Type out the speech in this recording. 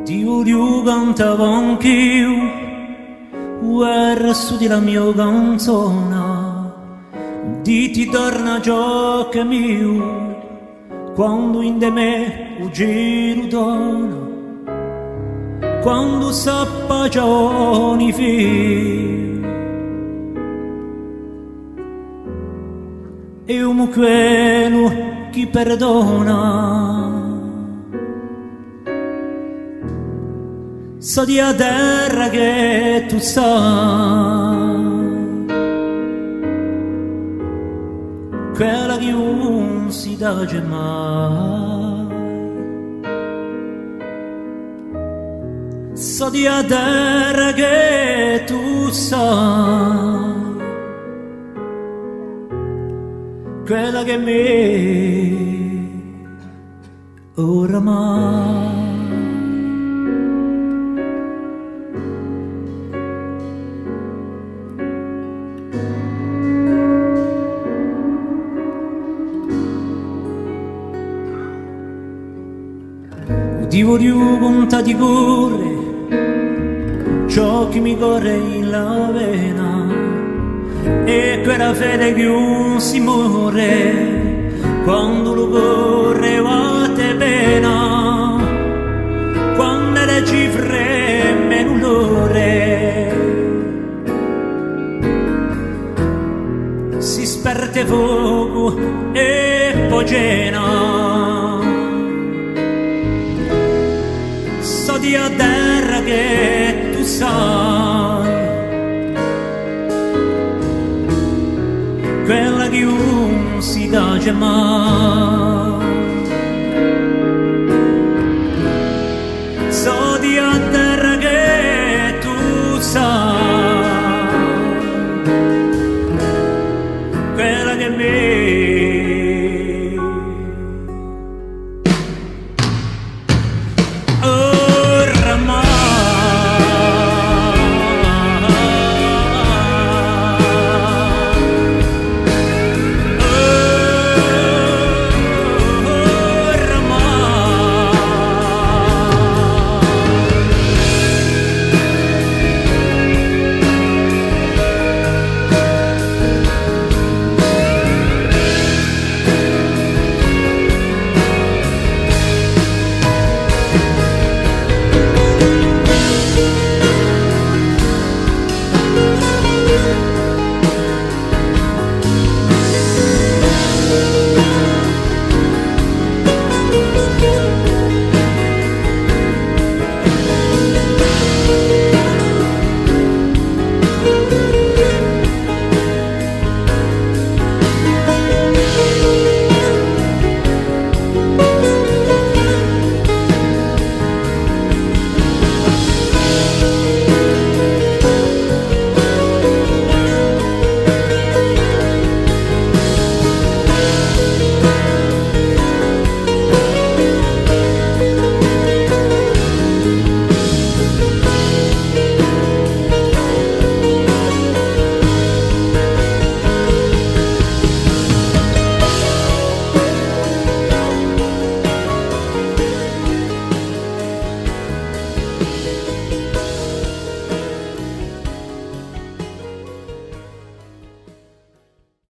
Ti voglio cantare anch'io, guerra su di la mia canzone, di ti torna ciò che è mio, quando in de me un giro dona, quando s'appaggiano fil. E uomo quello chi perdona, so di a terra che tu sai, quella che non si dà mai. So di a terra che tu sai, quella che me oramai. Ti voglio contare di cuore ciò che mi corre in la vena, e quella fede che non si muore quando lo corre va te pena, quando le cifre meno l'ore si sperte fuoco e poi cena. So di a terra che tu sai, quella che non si dà mai.